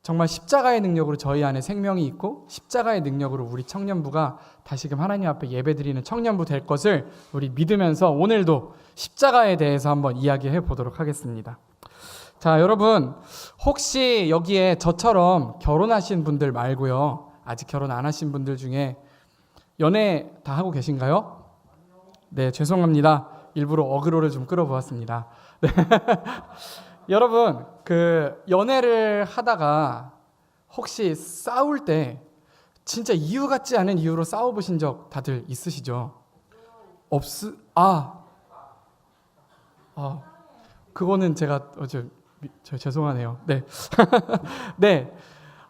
정말 십자가의 능력으로 저희 안에 생명이 있고 십자가의 능력으로 우리 청년부가 다시금 하나님 앞에 예배드리는 청년부 될 것을 우리 믿으면서 오늘도 십자가에 대해서 한번 이야기해 보도록 하겠습니다. 자, 여러분 혹시 여기에 저처럼 결혼하신 분들 말고요, 아직 결혼 안 하신 분들 중에 연애 다 하고 계신가요? 네, 죄송합니다. 일부러 어그로를 좀 끌어보았습니다. 네. 여러분, 그 연애를 하다가 혹시 싸울 때 진짜 이유 같지 않은 이유로 싸워보신 적 다들 있으시죠? 그거는 제가 저 죄송하네요. 네. 네.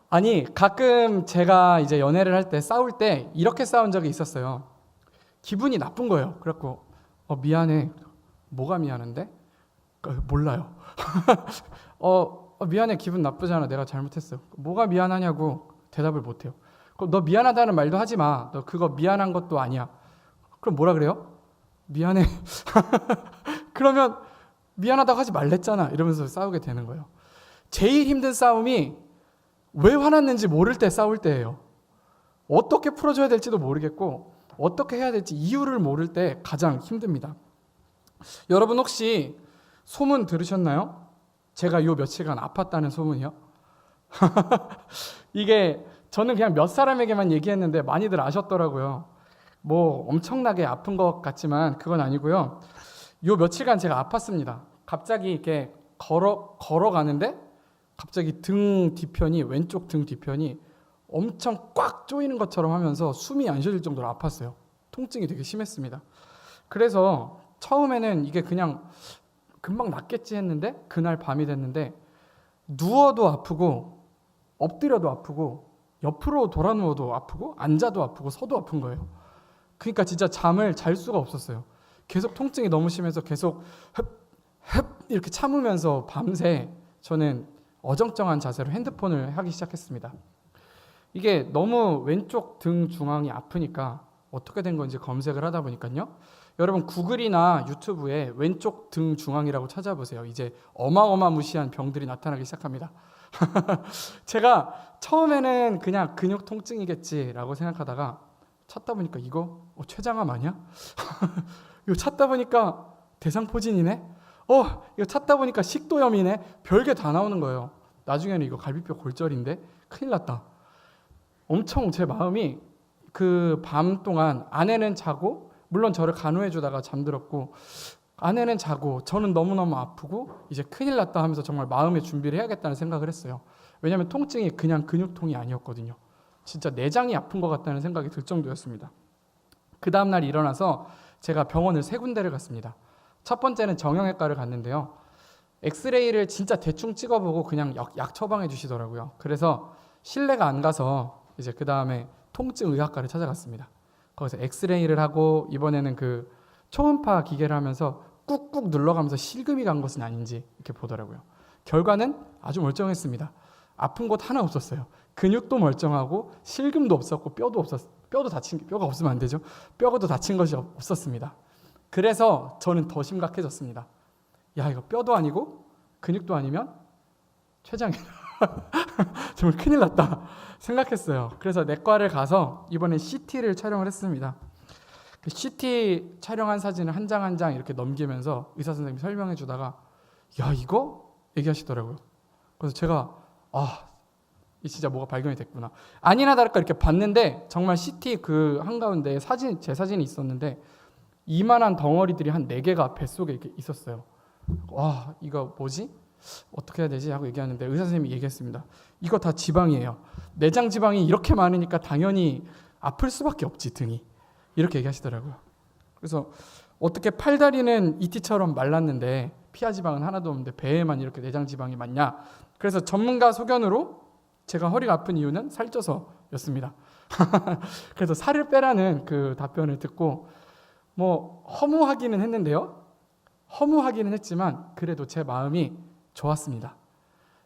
아니, 가끔 제가 이제 연애를 할 때 싸울 때 이렇게 싸운 적이 있었어요. 기분이 나쁜 거예요. 그래갖고 미안해. 뭐가 미안한데? 몰라요. 미안해. 기분 나쁘잖아. 내가 잘못했어. 뭐가 미안하냐고 대답을 못해요. 그럼 너 미안하다는 말도 하지 마. 너 그거 미안한 것도 아니야. 그럼 뭐라 그래요? 미안해. 그러면 미안하다고 하지 말랬잖아. 이러면서 싸우게 되는 거예요. 제일 힘든 싸움이 왜 화났는지 모를 때 싸울 때예요. 어떻게 풀어줘야 될지도 모르겠고 어떻게 해야 될지 이유를 모를 때 가장 힘듭니다. 여러분 혹시 소문 들으셨나요? 제가 요 며칠간 아팠다는 소문이요. 이게 저는 그냥 몇 사람에게만 얘기했는데 많이들 아셨더라고요. 뭐 엄청나게 아픈 것 같지만 그건 아니고요. 요 며칠간 제가 아팠습니다. 갑자기 이렇게 걸어가는데 갑자기 왼쪽 등 뒤편이 엄청 꽉 조이는 것처럼 하면서 숨이 안 쉬어질 정도로 아팠어요. 통증이 되게 심했습니다. 그래서 처음에는 이게 그냥 금방 낫겠지 했는데 그날 밤이 됐는데 누워도 아프고 엎드려도 아프고 옆으로 돌아 누워도 아프고 앉아도 아프고 서도 아픈 거예요. 그러니까 진짜 잠을 잘 수가 없었어요. 계속 통증이 너무 심해서 계속 흡 이렇게 참으면서 밤새 저는 어정쩡한 자세로 핸드폰을 하기 시작했습니다. 이게 너무 왼쪽 등 중앙이 아프니까 어떻게 된 건지 검색을 하다 보니까요. 여러분 구글이나 유튜브에 왼쪽 등 중앙이라고 찾아보세요. 이제 어마어마무시한 병들이 나타나기 시작합니다. 제가 처음에는 그냥 근육 통증이겠지라고 생각하다가 찾다 보니까 이거 췌장암 아니야? 이거 찾다 보니까 대상포진이네? 이거 찾다 보니까 식도염이네? 별게 다 나오는 거예요. 나중에는 이거 갈비뼈 골절인데? 큰일 났다. 엄청 제 마음이 그 밤 동안 아내는 자고 물론 저를 간호해 주다가 잠들었고 아내는 자고 저는 너무너무 아프고 이제 큰일 났다 하면서 정말 마음의 준비를 해야겠다는 생각을 했어요. 왜냐하면 통증이 그냥 근육통이 아니었거든요. 진짜 내장이 아픈 것 같다는 생각이 들 정도였습니다. 그 다음날 일어나서 제가 병원을 3군데를 갔습니다. 첫 번째는 정형외과를 갔는데요. 엑스레이를 진짜 대충 찍어보고 그냥 약 처방해 주시더라고요. 그래서 신뢰가 안 가서 이제 그 다음에 통증의학과를 찾아갔습니다. 거기서 엑스레이를 하고 이번에는 그 초음파 기계를 하면서 꾹꾹 눌러가면서 실금이 간 것은 아닌지 이렇게 보더라고요. 결과는 아주 멀쩡했습니다. 아픈 곳 하나 없었어요. 근육도 멀쩡하고 실금도 없었고 뼈가 없으면 안 되죠. 뼈도 다친 것이 없었습니다. 그래서 저는 더 심각해졌습니다. 야, 이거 뼈도 아니고 근육도 아니면 췌장이다. 정말 큰일 났다 생각했어요. 그래서 내과를 가서 이번에 CT를 촬영을 했습니다. 그 CT 촬영한 사진을 한 장 한 장 이렇게 넘기면서 의사 선생님이 설명해 주다가 야, 이거? 얘기하시더라고요. 그래서 제가 이 진짜 뭐가 발견이 됐구나. 아니나 다를까 이렇게 봤는데 정말 CT 그 한가운데 제 사진이 있었는데 이만한 덩어리들이 한 4개가 뱃속에 이렇게 있었어요. 와, 이거 뭐지? 어떻게 해야 되지? 하고 얘기하는데 의사 선생님이 얘기했습니다. 이거 다 지방이에요. 내장 지방이 이렇게 많으니까 당연히 아플 수밖에 없지, 등이. 이렇게 얘기하시더라고요. 그래서 어떻게 팔다리는 이티처럼 말랐는데 피하 지방은 하나도 없는데 배에만 이렇게 내장 지방이 많냐? 그래서 전문가 소견으로 제가 허리가 아픈 이유는 살쪄서였습니다. 그래서 살을 빼라는 그 답변을 듣고 허무하기는 했는데요. 허무하기는 했지만 그래도 제 마음이 좋았습니다.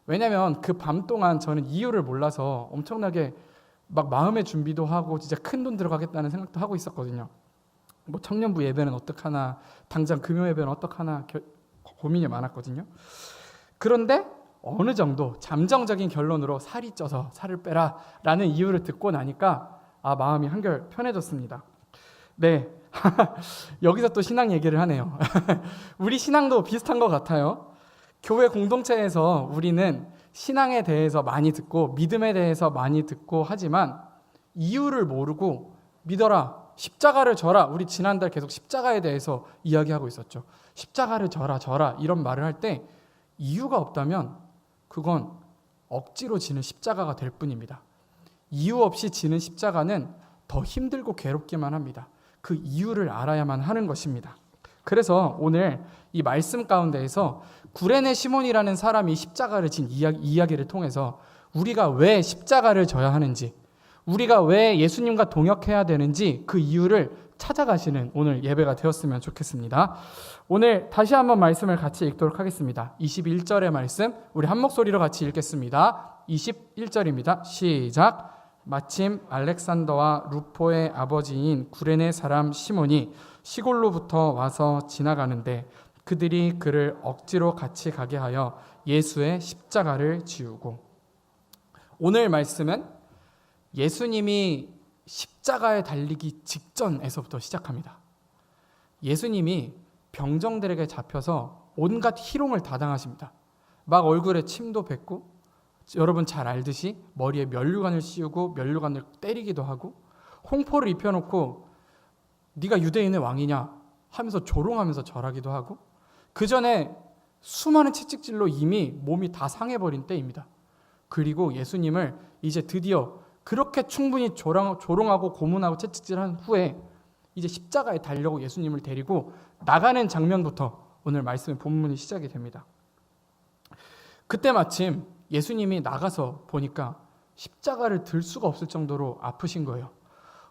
왜냐하면 그 밤 동안 저는 이유를 몰라서 엄청나게 막 마음의 준비도 하고 진짜 큰 돈 들어가겠다는 생각도 하고 있었거든요. 청년부 예배는 어떡하나, 당장 금요 예배는 어떡하나 고민이 많았거든요. 그런데 어느 정도 잠정적인 결론으로 살이 쪄서 살을 빼라 라는 이유를 듣고 나니까 마음이 한결 편해졌습니다. 네, 여기서 또 신앙 얘기를 하네요. 우리 신앙도 비슷한 것 같아요. 교회 공동체에서 우리는 신앙에 대해서 많이 듣고 믿음에 대해서 많이 듣고 하지만 이유를 모르고 믿어라, 십자가를 져라. 우리 지난달 계속 십자가에 대해서 이야기하고 있었죠. 십자가를 져라 이런 말을 할 때 이유가 없다면 그건 억지로 지는 십자가가 될 뿐입니다. 이유 없이 지는 십자가는 더 힘들고 괴롭기만 합니다. 그 이유를 알아야만 하는 것입니다. 그래서 오늘 이 말씀 가운데에서 구레네 시몬이라는 사람이 십자가를 진 이야기를 통해서 우리가 왜 십자가를 져야 하는지, 우리가 왜 예수님과 동역해야 되는지 그 이유를 찾아가시는 오늘 예배가 되었으면 좋겠습니다. 오늘 다시 한번 말씀을 같이 읽도록 하겠습니다. 21절의 말씀 우리 한 목소리로 같이 읽겠습니다. 21절입니다. 시작. 마침 알렉산더와 루포의 아버지인 구레네 사람 시몬이 시골로부터 와서 지나가는데 그들이 그를 억지로 같이 가게 하여 예수의 십자가를 지우고. 오늘 말씀은 예수님이 십자가에 달리기 직전에서부터 시작합니다. 예수님이 병정들에게 잡혀서 온갖 희롱을 다 당하십니다. 막 얼굴에 침도 뱉고, 여러분 잘 알듯이 머리에 면류관을 씌우고 면류관을 때리기도 하고, 홍포를 입혀놓고 네가 유대인의 왕이냐 하면서 조롱하면서 절하기도 하고, 그 전에 수많은 채찍질로 이미 몸이 다 상해버린 때입니다. 그리고 예수님을 이제 드디어 그렇게 충분히 조롱하고 고문하고 채찍질한 후에 이제 십자가에 달려고 예수님을 데리고 나가는 장면부터 오늘 말씀의 본문이 시작이 됩니다. 그때 마침 예수님이 나가서 보니까 십자가를 들 수가 없을 정도로 아프신 거예요.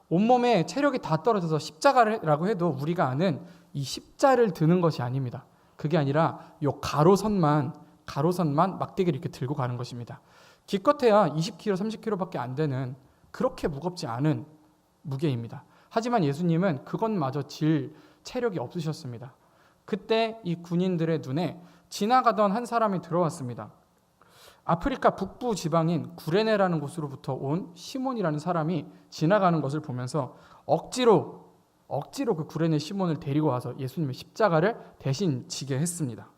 온몸에 체력이 다 떨어져서 십자가라고 해도 우리가 아는 이 십자를 드는 것이 아닙니다. 그게 아니라 요 가로선만 막대기를 이렇게 들고 가는 것입니다. 기껏해야 20kg, 30kg밖에 안 되는 그렇게 무겁지 않은 무게입니다. 하지만 예수님은 그것마저 질 체력이 없으셨습니다. 그때 이 군인들의 눈에 지나가던 한 사람이 들어왔습니다. 아프리카 북부 지방인 구레네라는 곳으로부터 온 시몬이라는 사람이 지나가는 것을 보면서 억지로 그 구레네 시몬을 데리고 와서 예수님의 십자가를 대신 지게 했습니다.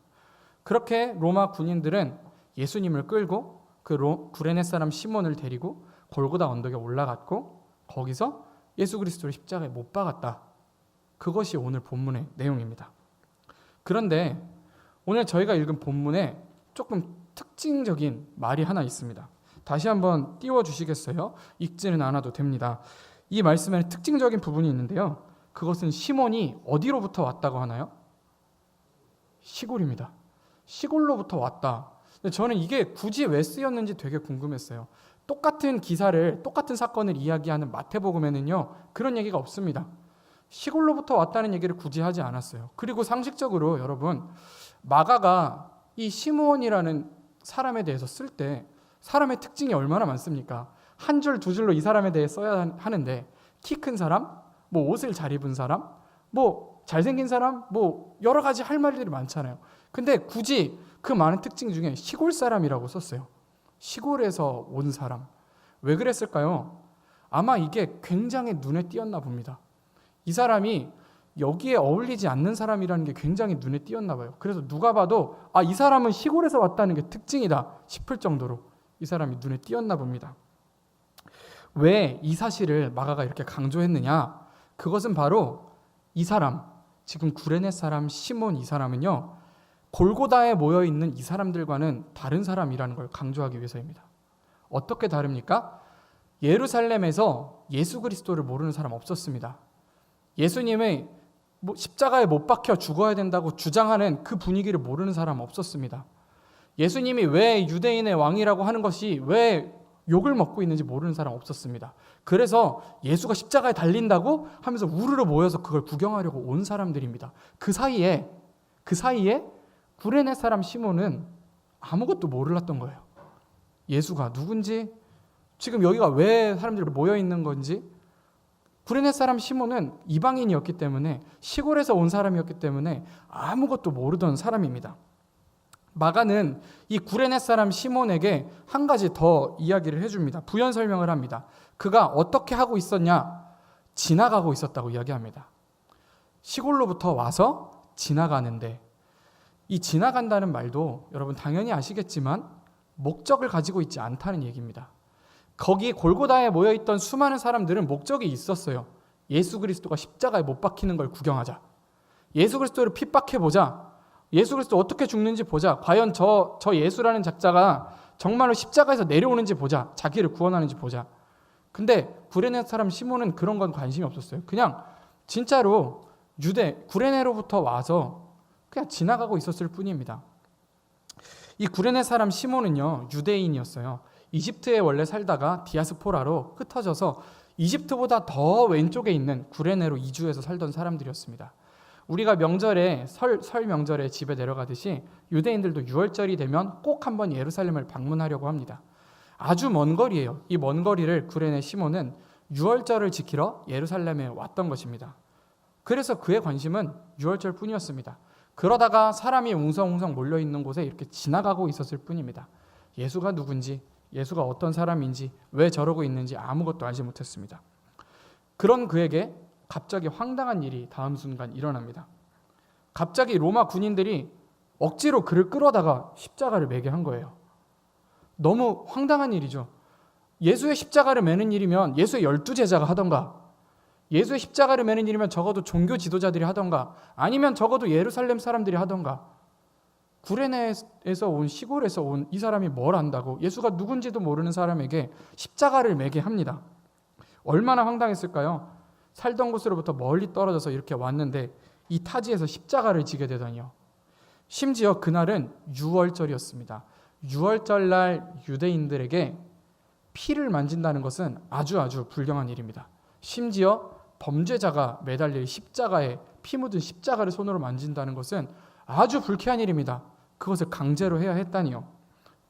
그렇게 로마 군인들은 예수님을 끌고 그 구레네 사람 시몬을 데리고 골고다 언덕에 올라갔고 거기서 예수 그리스도를 십자가에 못 박았다. 그것이 오늘 본문의 내용입니다. 그런데 오늘 저희가 읽은 본문에 조금 특징적인 말이 하나 있습니다. 다시 한번 띄워주시겠어요? 읽지는 않아도 됩니다. 이 말씀에는 특징적인 부분이 있는데요. 그것은 시몬이 어디로부터 왔다고 하나요? 시골입니다. 시골로부터 왔다. 근데 저는 이게 굳이 왜 쓰였는지 되게 궁금했어요. 똑같은 사건을 이야기하는 마태복음에는요, 그런 얘기가 없습니다. 시골로부터 왔다는 얘기를 굳이 하지 않았어요. 그리고 상식적으로 여러분, 마가가 이 시몬이라는 사람에 대해서 쓸 때 사람의 특징이 얼마나 많습니까? 한 줄, 두 줄로 이 사람에 대해 써야 하는데 키 큰 사람, 뭐 옷을 잘 입은 사람, 뭐 잘생긴 사람, 뭐 여러 가지 할 말들이 많잖아요. 근데 굳이 그 많은 특징 중에 시골 사람이라고 썼어요. 시골에서 온 사람. 왜 그랬을까요? 아마 이게 굉장히 눈에 띄었나 봅니다. 이 사람이 여기에 어울리지 않는 사람이라는 게 굉장히 눈에 띄었나 봐요. 그래서 누가 봐도 이 사람은 시골에서 왔다는 게 특징이다 싶을 정도로 이 사람이 눈에 띄었나 봅니다. 왜 이 사실을 마가가 이렇게 강조했느냐? 그것은 바로 이 사람, 지금 구레네 사람 시몬 이 사람은요, 골고다에 모여있는 이 사람들과는 다른 사람이라는 걸 강조하기 위해서입니다. 어떻게 다릅니까? 예루살렘에서 예수 그리스도를 모르는 사람 없었습니다. 예수님의 십자가에 못 박혀 죽어야 된다고 주장하는 그 분위기를 모르는 사람 없었습니다. 예수님이 왜 유대인의 왕이라고 하는 것이 왜 욕을 먹고 있는지 모르는 사람 없었습니다. 그래서 예수가 십자가에 달린다고 하면서 우르르 모여서 그걸 구경하려고 온 사람들입니다. 그 사이에 구레네 사람 시몬은 아무것도 몰랐던 거예요. 예수가 누군지, 지금 여기가 왜 사람들이 모여 있는 건지. 구레네 사람 시몬은 이방인이었기 때문에, 시골에서 온 사람이었기 때문에 아무것도 모르던 사람입니다. 마가는 이 구레네 사람 시몬에게 한 가지 더 이야기를 해줍니다. 부연 설명을 합니다. 그가 어떻게 하고 있었냐? 지나가고 있었다고 이야기합니다. 시골로부터 와서 지나가는데, 이 지나간다는 말도 여러분 당연히 아시겠지만 목적을 가지고 있지 않다는 얘기입니다. 거기 골고다에 모여있던 수많은 사람들은 목적이 있었어요. 예수 그리스도가 십자가에 못 박히는 걸 구경하자. 예수 그리스도를 핍박해보자. 예수 그리스도 어떻게 죽는지 보자. 과연 저 예수라는 작자가 정말로 십자가에서 내려오는지 보자. 자기를 구원하는지 보자. 근데 구레네 사람 시몬은 그런 건 관심이 없었어요. 그냥 진짜로 구레네로부터 와서 그냥 지나가고 있었을 뿐입니다. 이 구레네 사람 시몬은요, 유대인이었어요. 이집트에 원래 살다가 디아스포라로 흩어져서 이집트보다 더 왼쪽에 있는 구레네로 이주해서 살던 사람들이었습니다. 우리가 명절에 설 명절에 집에 내려가듯이 유대인들도 유월절이 되면 꼭 한번 예루살렘을 방문하려고 합니다. 아주 먼 거리예요. 이 먼 거리를 구레네 시몬은 유월절을 지키러 예루살렘에 왔던 것입니다. 그래서 그의 관심은 유월절 뿐이었습니다. 그러다가 사람이 웅성웅성 몰려있는 곳에 이렇게 지나가고 있었을 뿐입니다. 예수가 누군지, 예수가 어떤 사람인지, 왜 저러고 있는지 아무것도 알지 못했습니다. 그런 그에게 갑자기 황당한 일이 다음 순간 일어납니다. 갑자기 로마 군인들이 억지로 그를 끌어다가 십자가를 매게 한 거예요. 너무 황당한 일이죠. 예수의 십자가를 매는 일이면 예수의 12제자가 하던가, 예수의 십자가를 매는 일이면 적어도 종교 지도자들이 하던가, 아니면 적어도 예루살렘 사람들이 하던가. 구레네에서 온, 시골에서 온 이 사람이 뭘 안다고 예수가 누군지도 모르는 사람에게 십자가를 매게 합니다. 얼마나 황당했을까요? 살던 곳으로부터 멀리 떨어져서 이렇게 왔는데 이 타지에서 십자가를 지게 되다니요. 심지어 그날은 유월절이었습니다. 유월절날 유대인들에게 피를 만진다는 것은 아주 불경한 일입니다. 심지어 범죄자가 매달릴 십자가에 피 묻은 십자가를 손으로 만진다는 것은 아주 불쾌한 일입니다. 그것을 강제로 해야 했다니요.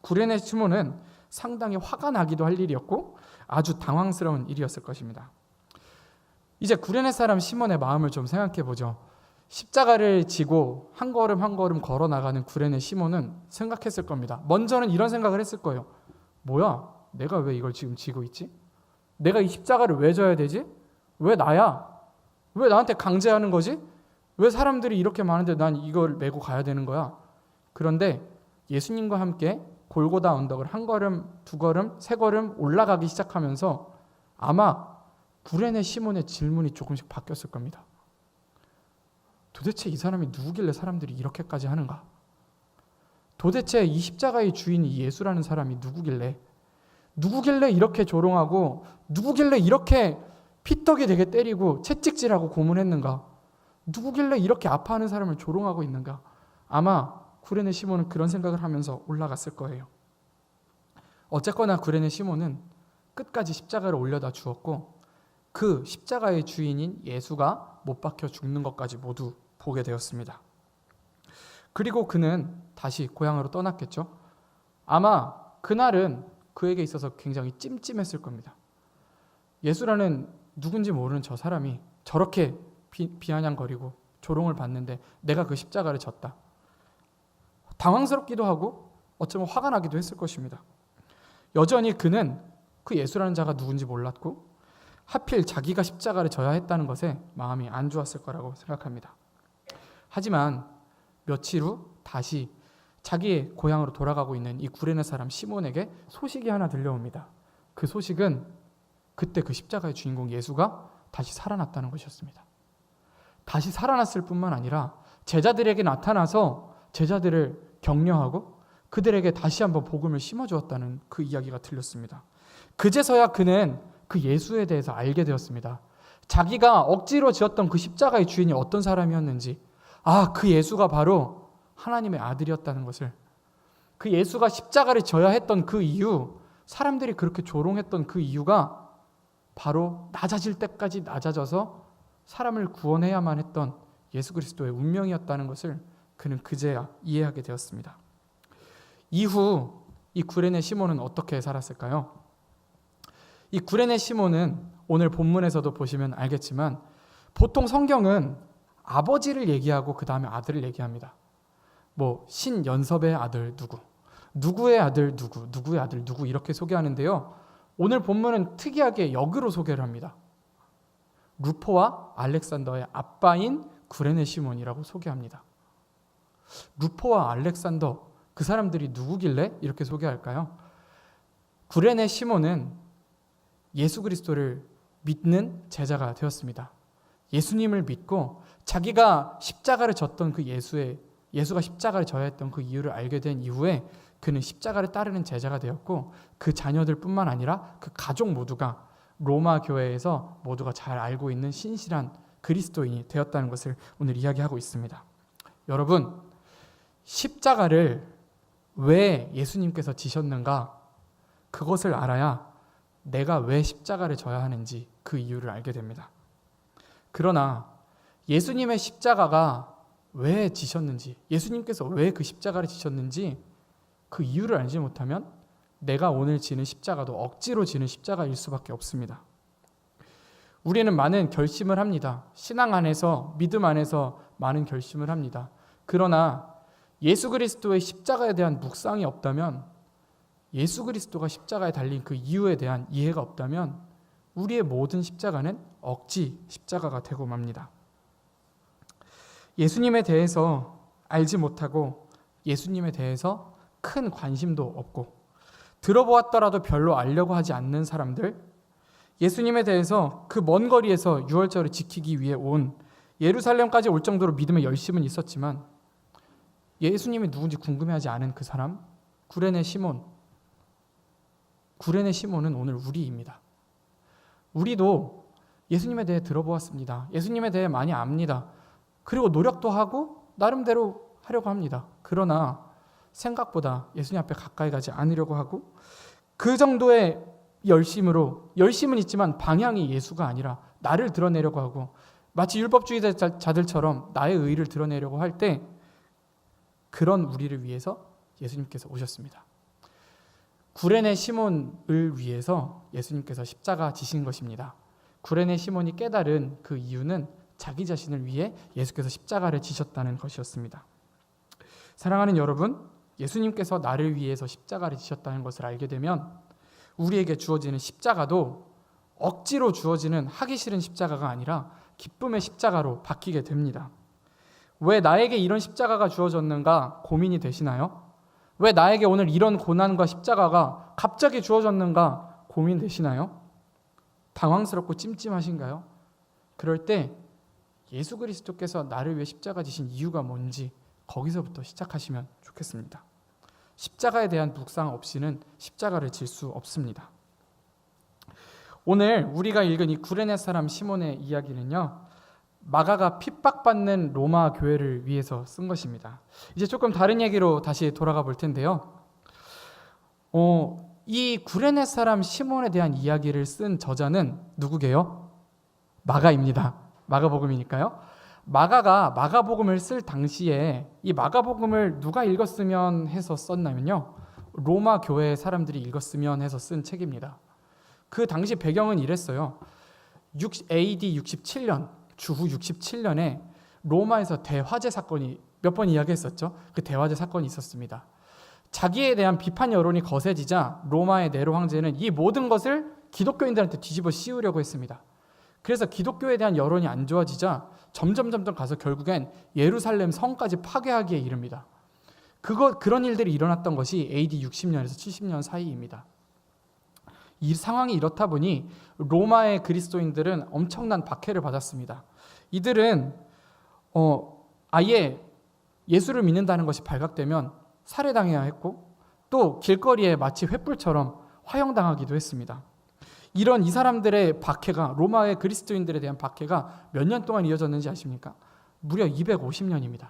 구레네 시몬은 상당히 화가 나기도 할 일이었고 아주 당황스러운 일이었을 것입니다. 이제 구레네 사람 시몬의 마음을 좀 생각해 보죠. 십자가를 지고 한 걸음 한 걸음 걸어 나가는 구레네 시몬은 생각했을 겁니다. 먼저는 이런 생각을 했을 거예요. 뭐야? 내가 왜 이걸 지금 지고 있지? 내가 이 십자가를 왜 져야 되지? 왜 나야? 왜 나한테 강제하는 거지? 왜 사람들이 이렇게 많은데 난 이걸 메고 가야 되는 거야? 그런데 예수님과 함께 골고다 언덕을 한 걸음, 두 걸음, 세 걸음 올라가기 시작하면서 아마 구레네 시몬의 질문이 조금씩 바뀌었을 겁니다. 도대체 이 사람이 누구길래 사람들이 이렇게까지 하는가? 도대체 이 십자가의 주인이 예수라는 사람이 누구길래 이렇게 조롱하고, 누구길래 이렇게 피떡이 되게 때리고 채찍질하고 고문했는가? 누구길래 이렇게 아파하는 사람을 조롱하고 있는가? 아마 구레네 시몬은 그런 생각을 하면서 올라갔을 거예요. 어쨌거나 구레네 시몬은 끝까지 십자가를 올려다 주었고 그 십자가의 주인인 예수가 못 박혀 죽는 것까지 모두 보게 되었습니다. 그리고 그는 다시 고향으로 떠났겠죠. 아마 그날은 그에게 있어서 굉장히 찜찜했을 겁니다. 예수라는 누군지 모르는 저 사람이 저렇게 비아냥거리고 조롱을 받는데 내가 그 십자가를 졌다. 당황스럽기도 하고 어쩌면 화가 나기도 했을 것입니다. 여전히 그는 그 예수라는 자가 누군지 몰랐고 하필 자기가 십자가를 져야 했다는 것에 마음이 안 좋았을 거라고 생각합니다. 하지만 며칠 후 다시 자기의 고향으로 돌아가고 있는 이 구레네 사람 시몬에게 소식이 하나 들려옵니다. 그 소식은 그때 그 십자가의 주인공 예수가 다시 살아났다는 것이었습니다. 다시 살아났을 뿐만 아니라 제자들에게 나타나서 제자들을 격려하고 그들에게 다시 한번 복음을 심어주었다는 그 이야기가 들렸습니다. 그제서야 그는 그 예수에 대해서 알게 되었습니다. 자기가 억지로 지었던 그 십자가의 주인이 어떤 사람이었는지, 그 예수가 바로 하나님의 아들이었다는 것을, 그 예수가 십자가를 져야 했던 그 이유, 사람들이 그렇게 조롱했던 그 이유가 바로 낮아질 때까지 낮아져서 사람을 구원해야만 했던 예수 그리스도의 운명이었다는 것을 그는 그제야 이해하게 되었습니다. 이후 이 구레네 시몬은 어떻게 살았을까요? 이 구레네 시몬은 오늘 본문에서도 보시면 알겠지만 보통 성경은 아버지를 얘기하고 그 다음에 아들을 얘기합니다. 뭐 신연섭의 아들 누구, 누구의 아들 누구, 누구의 아들 누구 이렇게 소개하는데요. 오늘 본문은 특이하게 역으로 소개를 합니다. 루포와 알렉산더의 아빠인 구레네 시몬이라고 소개합니다. 루포와 알렉산더, 그 사람들이 누구길래 이렇게 소개할까요? 구레네 시몬은 예수 그리스도를 믿는 제자가 되었습니다. 예수님을 믿고 자기가 십자가를 졌던 그 예수가 십자가를 져야 했던 그 이유를 알게 된 이후에 그는 십자가를 따르는 제자가 되었고, 그 자녀들뿐만 아니라 그 가족 모두가 로마 교회에서 모두가 잘 알고 있는 신실한 그리스도인이 되었다는 것을 오늘 이야기하고 있습니다. 여러분, 십자가를 왜 예수님께서 지셨는가? 그것을 알아야 내가 왜 십자가를 져야 하는지 그 이유를 알게 됩니다. 그러나 예수님의 십자가가 왜 지셨는지, 예수님께서 왜 그 십자가를 지셨는지 그 이유를 알지 못하면 내가 오늘 지는 십자가도 억지로 지는 십자가일 수밖에 없습니다. 우리는 많은 결심을 합니다. 신앙 안에서, 믿음 안에서 많은 결심을 합니다. 그러나 예수 그리스도의 십자가에 대한 묵상이 없다면, 예수 그리스도가 십자가에 달린 그 이유에 대한 이해가 없다면 우리의 모든 십자가는 억지 십자가가 되고 맙니다. 예수님에 대해서 알지 못하고 예수님에 대해서 큰 관심도 없고 들어보았더라도 별로 알려고 하지 않는 사람들, 예수님에 대해서 그 먼 거리에서 유월절을 지키기 위해 온 예루살렘까지 올 정도로 믿음의 열심은 있었지만 예수님이 누군지 궁금해하지 않은 그 사람, 구레네 시몬은 오늘 우리입니다. 우리도 예수님에 대해 들어보았습니다. 예수님에 대해 많이 압니다. 그리고 노력도 하고 나름대로 하려고 합니다. 그러나 생각보다 예수님 앞에 가까이 가지 않으려고 하고, 그 정도의 열심은 있지만 방향이 예수가 아니라 나를 드러내려고 하고, 마치 율법주의자들처럼 나의 의의를 드러내려고 할 때, 그런 우리를 위해서 예수님께서 오셨습니다. 구레네 시몬을 위해서 예수님께서 십자가 지신 것입니다. 구레네 시몬이 깨달은 그 이유는 자기 자신을 위해 예수께서 십자가를 지셨다는 것이었습니다. 사랑하는 여러분, 예수님께서 나를 위해서 십자가를 지셨다는 것을 알게 되면 우리에게 주어지는 십자가도 억지로 주어지는 하기 싫은 십자가가 아니라 기쁨의 십자가로 바뀌게 됩니다. 왜 나에게 이런 십자가가 주어졌는가 고민이 되시나요? 왜 나에게 오늘 이런 고난과 십자가가 갑자기 주어졌는가 고민되시나요? 당황스럽고 찜찜하신가요? 그럴 때 예수 그리스도께서 나를 위해 십자가 지신 이유가 뭔지 거기서부터 시작하시면 좋겠습니다. 십자가에 대한 묵상 없이는 십자가를 질 수 없습니다. 오늘 우리가 읽은 이 구레네 사람 시몬의 이야기는요, 마가가 핍박받는 로마 교회를 위해서 쓴 것입니다. 이제 조금 다른 얘기로 다시 돌아가 볼 텐데요. 이 구레네 사람 시몬에 대한 이야기를 쓴 저자는 누구게요? 마가입니다. 마가복음이니까요. 마가가 마가복음을 쓸 당시에 이 마가복음을 누가 읽었으면 해서 썼냐면요, 로마 교회 사람들이 읽었으면 해서 쓴 책입니다. 그 당시 배경은 이랬어요. AD 67년, 주후 67년에 로마에서 대화재 사건이 몇 번 이야기했었죠. 그 대화재 사건이 있었습니다. 자기에 대한 비판 여론이 거세지자 로마의 네로 황제는 이 모든 것을 기독교인들한테 뒤집어 씌우려고 했습니다. 그래서 기독교에 대한 여론이 안 좋아지자 점점 가서 결국엔 예루살렘 성까지 파괴하기에 이릅니다. 그런 일들이 일어났던 것이 AD 60년에서 70년 사이입니다. 이 상황이 이렇다 보니 로마의 그리스도인들은 엄청난 박해를 받았습니다. 이들은 아예 예수를 믿는다는 것이 발각되면 살해당해야 했고, 또 길거리에 마치 횃불처럼 화형당하기도 했습니다. 이런 이 사람들의 박해가, 로마의 그리스도인들에 대한 박해가 몇 년 동안 이어졌는지 아십니까? 무려 250년입니다.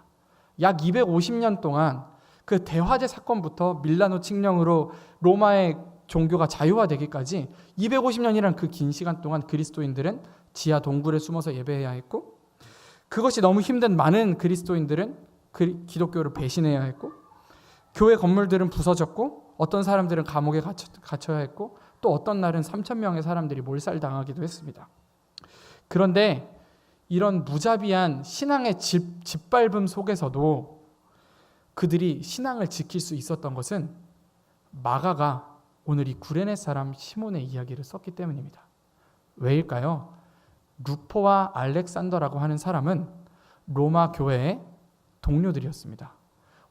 약 250년 동안 그 대화재 사건부터 밀라노 칙령으로 로마의 종교가 자유화되기까지 250년이라는 그 긴 시간 동안 그리스도인들은 지하 동굴에 숨어서 예배해야 했고, 그것이 너무 힘든 많은 그리스도인들은 기독교를 배신해야 했고, 교회 건물들은 부서졌고, 어떤 사람들은 감옥에 갇혀야 했고, 또 어떤 날은 3,000명의 사람들이 몰살당하기도 했습니다. 그런데 이런 무자비한 신앙의 짓밟음 속에서도 그들이 신앙을 지킬 수 있었던 것은 마가가 오늘 이 구레네 사람 시몬의 이야기를 썼기 때문입니다. 왜일까요? 루포와 알렉산더라고 하는 사람은 로마 교회의 동료들이었습니다.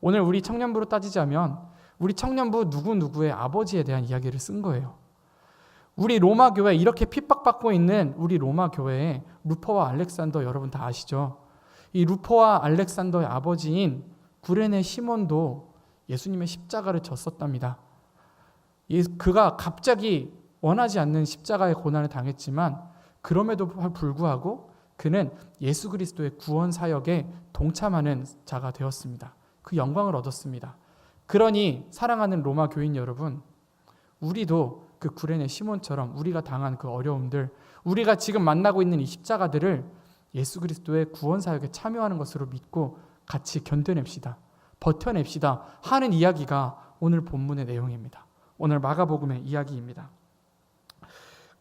오늘 우리 청년부로 따지자면 우리 청년부 누구누구의 아버지에 대한 이야기를 쓴 거예요. 우리 로마 교회, 이렇게 핍박받고 있는 우리 로마 교회의 루포와 알렉산더, 여러분 다 아시죠? 이 루포와 알렉산더의 아버지인 구레네 시몬도 예수님의 십자가를 졌었답니다. 그가 갑자기 원하지 않는 십자가의 고난을 당했지만 그럼에도 불구하고 그는 예수 그리스도의 구원 사역에 동참하는 자가 되었습니다. 그 영광을 얻었습니다. 그러니 사랑하는 로마 교인 여러분, 우리도 그 구레네 시몬처럼 우리가 당한 그 어려움들, 우리가 지금 만나고 있는 이 십자가들을 예수 그리스도의 구원 사역에 참여하는 것으로 믿고 같이 견뎌냅시다. 버텨냅시다 하는 이야기가 오늘 본문의 내용입니다. 오늘 마가복음의 이야기입니다.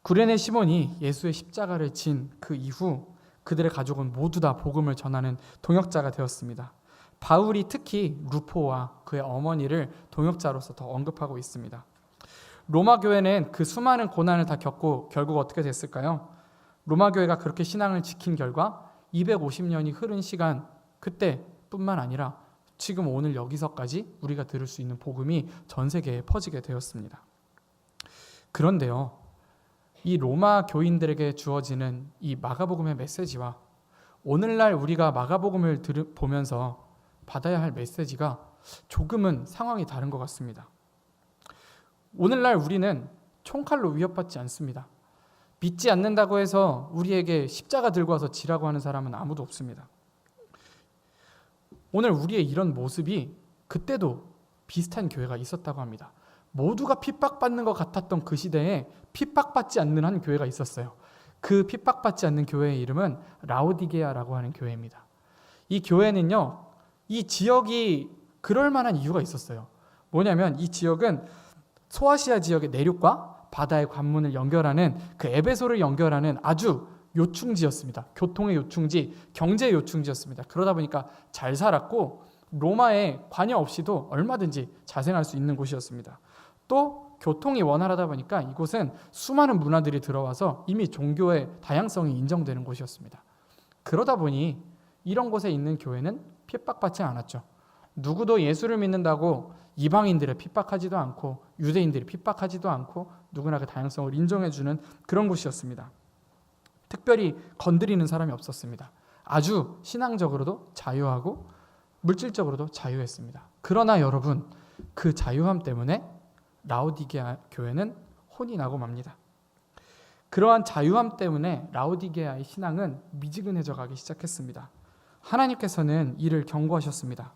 구레네 시몬이 예수의 십자가를 진 그 이후 그들의 가족은 모두 다 복음을 전하는 동역자가 되었습니다. 바울이 특히 루포와 그의 어머니를 동역자로서 더 언급하고 있습니다. 로마 교회는 그 수많은 고난을 다 겪고 결국 어떻게 됐을까요? 로마 교회가 그렇게 신앙을 지킨 결과 250년이 흐른 시간, 그때뿐만 아니라 지금 오늘 여기서까지 우리가 들을 수 있는 복음이 전 세계에 퍼지게 되었습니다. 그런데요, 이 로마 교인들에게 주어지는 이 마가복음의 메시지와 오늘날 우리가 마가복음을 보면서 받아야 할 메시지가 조금은 상황이 다른 것 같습니다. 오늘날 우리는 총칼로 위협받지 않습니다. 믿지 않는다고 해서 우리에게 십자가 들고 와서 지라고 하는 사람은 아무도 없습니다. 오늘 우리의 이런 모습이 그때도 비슷한 교회가 있었다고 합니다. 모두가 핍박받는 것 같았던 그 시대에 핍박받지 않는 한 교회가 있었어요. 그 핍박받지 않는 교회의 이름은 라오디게아라고 하는 교회입니다. 이 교회는요, 이 지역이 그럴 만한 이유가 있었어요. 뭐냐면 이 지역은 소아시아 지역의 내륙과 바다의 관문을 연결하는 그 에베소를 연결하는 아주 요충지였습니다. 교통의 요충지, 경제의 요충지였습니다. 그러다 보니까 잘 살았고 로마에 관여 없이도 얼마든지 자생할 수 있는 곳이었습니다. 또 교통이 원활하다 보니까 이곳은 수많은 문화들이 들어와서 이미 종교의 다양성이 인정되는 곳이었습니다. 그러다 보니 이런 곳에 있는 교회는 핍박받지 않았죠. 누구도 예수를 믿는다고 이방인들을 핍박하지도 않고 유대인들이 핍박하지도 않고 누구나 그 다양성을 인정해주는 그런 곳이었습니다. 특별히 건드리는 사람이 없었습니다. 아주 신앙적으로도 자유하고 물질적으로도 자유했습니다. 그러나 여러분, 그 자유함 때문에 라오디게아 교회는 혼이 나고 맙니다. 그러한 자유함 때문에 라오디게아의 신앙은 미지근해져 가기 시작했습니다. 하나님께서는 이를 경고하셨습니다.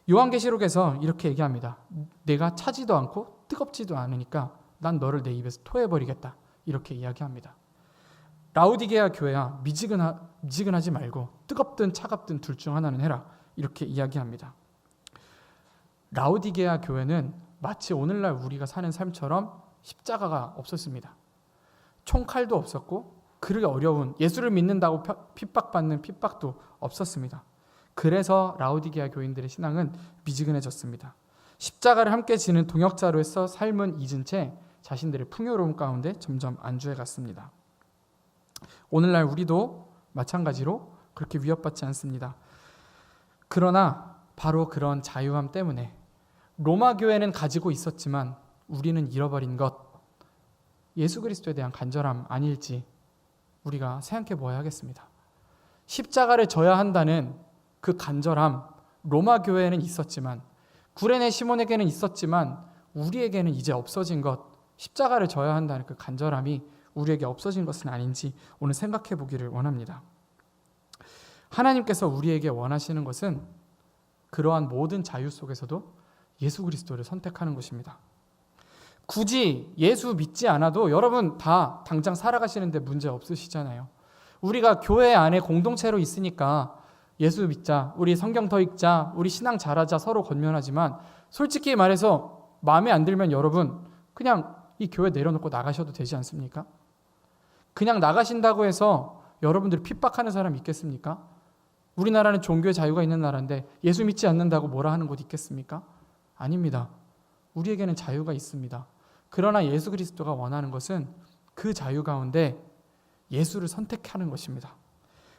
요한계시록에서 이렇게 얘기합니다. 내가 차지도 않고 뜨겁지도 않으니까 난 너를 내 입에서 토해버리겠다. 이렇게 이야기합니다. 라오디게아 교회야, 미지근하지 말고 뜨겁든 차갑든 둘 중 하나는 해라. 이렇게 이야기합니다. 라오디게아 교회는 마치 오늘날 우리가 사는 삶처럼 십자가가 없었습니다. 총칼도 없었고 그렇게 어려운 예수를 믿는다고 핍박받는 핍박도 없었습니다. 그래서 라오디게아 교인들의 신앙은 미지근해졌습니다. 십자가를 함께 지는 동역자로서 삶은 잊은 채 자신들의 풍요로움 가운데 점점 안주해 갔습니다. 오늘날 우리도 마찬가지로 그렇게 위협받지 않습니다. 그러나 바로 그런 자유함 때문에 로마 교회는 가지고 있었지만 우리는 잃어버린 것, 예수 그리스도에 대한 간절함 아닐지 우리가 생각해 보아야 하겠습니다. 십자가를 져야 한다는 그 간절함, 로마 교회에는 있었지만, 구레네 시몬에게는 있었지만 우리에게는 이제 없어진 것, 십자가를 져야 한다는 그 간절함이 우리에게 없어진 것은 아닌지 오늘 생각해 보기를 원합니다. 하나님께서 우리에게 원하시는 것은 그러한 모든 자유 속에서도 예수 그리스도를 선택하는 것입니다. 굳이 예수 믿지 않아도 여러분 다 당장 살아가시는데 문제 없으시잖아요. 우리가 교회 안에 공동체로 있으니까 예수 믿자, 우리 성경 더 읽자, 우리 신앙 잘하자 서로 권면하지만 솔직히 말해서 마음에 안 들면 여러분 그냥 이 교회 내려놓고 나가셔도 되지 않습니까? 그냥 나가신다고 해서 여러분들이 핍박하는 사람 있겠습니까? 우리나라는 종교의 자유가 있는 나라인데 예수 믿지 않는다고 뭐라 하는 곳 있겠습니까? 아닙니다. 우리에게는 자유가 있습니다. 그러나 예수 그리스도가 원하는 것은 그 자유 가운데 예수를 선택하는 것입니다.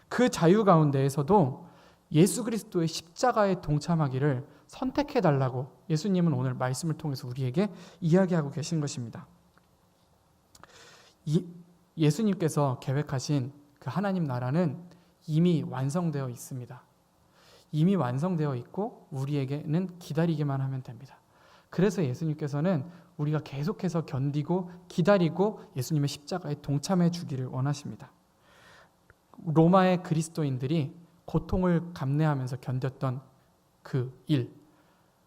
그 자유 가운데에서도 예수 그리스도의 십자가에 동참하기를 선택해달라고 예수님은 오늘 말씀을 통해서 우리에게 이야기하고 계신 것입니다. 예수님께서 계획하신 그 하나님 나라는 이미 완성되어 있습니다. 이미 완성되어 있고 우리에게는 기다리기만 하면 됩니다. 그래서 예수님께서는 우리가 계속해서 견디고 기다리고 예수님의 십자가에 동참해 주기를 원하십니다. 로마의 그리스도인들이 고통을 감내하면서 견뎠던 그 일,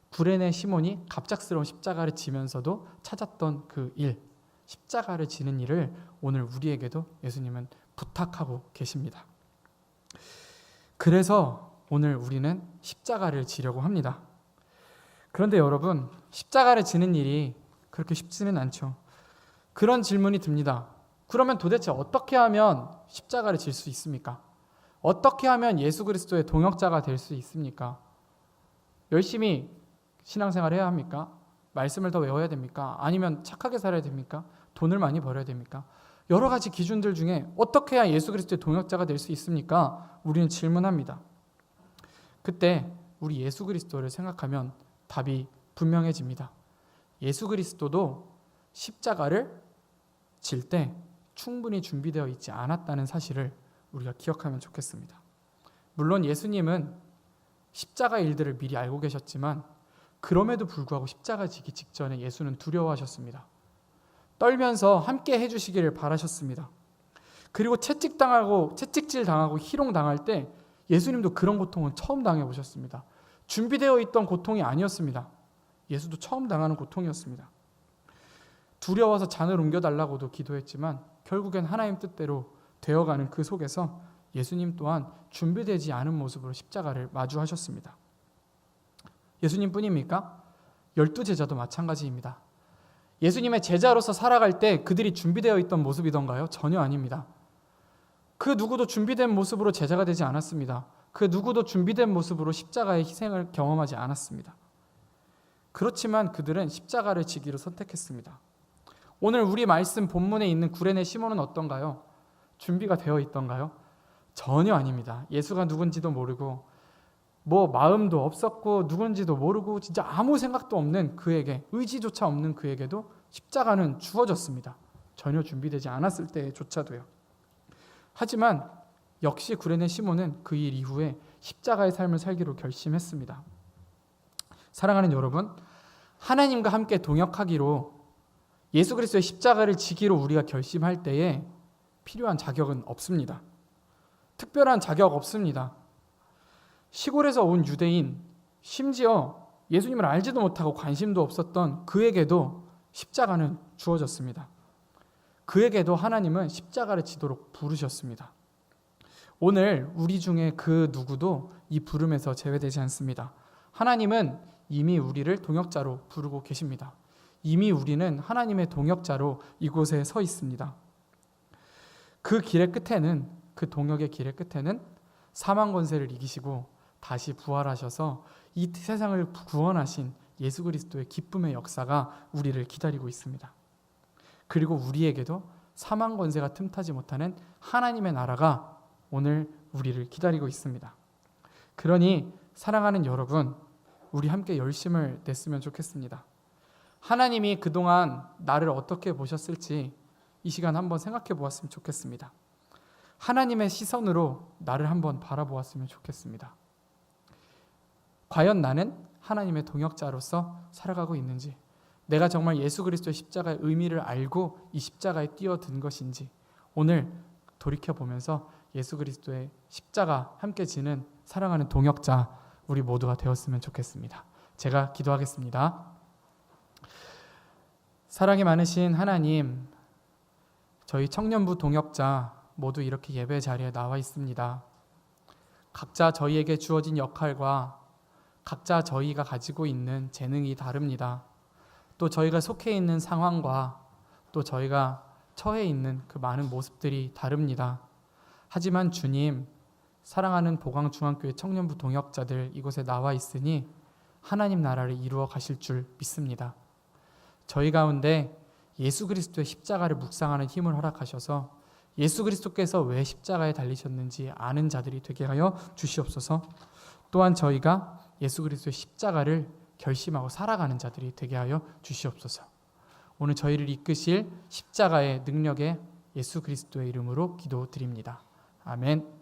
구레네 시몬이 갑작스러운 십자가를 지면서도 찾았던 그 일, 십자가를 지는 일을 오늘 우리에게도 예수님은 부탁하고 계십니다. 그래서 오늘 우리는 십자가를 지려고 합니다. 그런데 여러분, 십자가를 지는 일이 그렇게 쉽지는 않죠. 그런 질문이 듭니다. 그러면 도대체 어떻게 하면 십자가를 질 수 있습니까? 어떻게 하면 예수 그리스도의 동역자가 될 수 있습니까? 열심히 신앙생활을 해야 합니까? 말씀을 더 외워야 됩니까? 아니면 착하게 살아야 됩니까? 돈을 많이 벌어야 됩니까? 여러 가지 기준들 중에 어떻게 해야 예수 그리스도의 동역자가 될 수 있습니까? 우리는 질문합니다. 그때 우리 예수 그리스도를 생각하면 답이 분명해집니다. 예수 그리스도도 십자가를 질 때 충분히 준비되어 있지 않았다는 사실을 우리가 기억하면 좋겠습니다. 물론 예수님은 십자가 일들을 미리 알고 계셨지만 그럼에도 불구하고 십자가 지기 직전에 예수는 두려워하셨습니다. 떨면서 함께 해주시기를 바라셨습니다. 그리고 채찍질 당하고 희롱당할 때 예수님도 그런 고통은 처음 당해보셨습니다. 준비되어 있던 고통이 아니었습니다. 예수도 처음 당하는 고통이었습니다. 두려워서 잔을 옮겨달라고도 기도했지만 결국엔 하나님 뜻대로 되어가는 그 속에서 예수님 또한 준비되지 않은 모습으로 십자가를 마주하셨습니다. 예수님뿐입니까? 12제자도 마찬가지입니다. 예수님의 제자로서 살아갈 때 그들이 준비되어 있던 모습이던가요? 전혀 아닙니다. 그 누구도 준비된 모습으로 제자가 되지 않았습니다. 그 누구도 준비된 모습으로 십자가의 희생을 경험하지 않았습니다. 그렇지만 그들은 십자가를 지기로 선택했습니다. 오늘 우리 말씀 본문에 있는 구레네 시몬은 어떤가요? 준비가 되어 있던가요? 전혀 아닙니다. 예수가 누군지도 모르고 마음도 없었고 누군지도 모르고 진짜 아무 생각도 없는 그에게, 의지조차 없는 그에게도 십자가는 주어졌습니다. 전혀 준비되지 않았을 때조차도요. 하지만 역시 구레네 시몬은 그 일 이후에 십자가의 삶을 살기로 결심했습니다. 사랑하는 여러분, 하나님과 함께 동역하기로 예수 그리스도의 십자가를 지기로 우리가 결심할 때에 필요한 자격은 없습니다. 특별한 자격 없습니다. 시골에서 온 유대인, 심지어 예수님을 알지도 못하고 관심도 없었던 그에게도 십자가는 주어졌습니다. 그에게도 하나님은 십자가를 지도록 부르셨습니다. 오늘 우리 중에 그 누구도 이 부름에서 제외되지 않습니다. 하나님은 이미 우리를 동역자로 부르고 계십니다. 이미 우리는 하나님의 동역자로 이곳에 서 있습니다. 그 길의 끝에는, 그 동역의 길의 끝에는 사망 권세를 이기시고 다시 부활하셔서 이 세상을 구원하신 예수 그리스도의 기쁨의 역사가 우리를 기다리고 있습니다. 그리고 우리에게도 사망 권세가 틈타지 못하는 하나님의 나라가 오늘 우리를 기다리고 있습니다. 그러니 사랑하는 여러분, 우리 함께 열심을 냈으면 좋겠습니다. 하나님이 그동안 나를 어떻게 보셨을지 이 시간 한번 생각해 보았으면 좋겠습니다. 하나님의 시선으로 나를 한번 바라보았으면 좋겠습니다. 과연 나는 하나님의 동역자로서 살아가고 있는지, 내가 정말 예수 그리스도의 십자가의 의미를 알고 이 십자가에 뛰어든 것인지 오늘 돌이켜보면서 예수 그리스도의 십자가 함께 지는 사랑하는 동역자 우리 모두가 되었으면 좋겠습니다. 제가 기도하겠습니다. 사랑이 많으신 하나님, 저희 청년부 동역자 모두 이렇게 예배 자리에 나와 있습니다. 각자 저희에게 주어진 역할과 각자 저희가 가지고 있는 재능이 다릅니다. 또 저희가 속해 있는 상황과 또 저희가 처해 있는 그 많은 모습들이 다릅니다. 하지만 주님, 사랑하는 보광중앙교회 청년부 동역자들 이곳에 나와 있으니 하나님 나라를 이루어 가실 줄 믿습니다. 저희 가운데 예수 그리스도의 십자가를 묵상하는 힘을 허락하셔서 예수 그리스도께서 왜 십자가에 달리셨는지 아는 자들이 되게 하여 주시옵소서. 또한 저희가 예수 그리스도의 십자가를 결심하고 살아가는 자들이 되게 하여 주시옵소서. 오늘 저희를 이끄실 십자가의 능력의 예수 그리스도의 이름으로 기도드립니다. 아멘.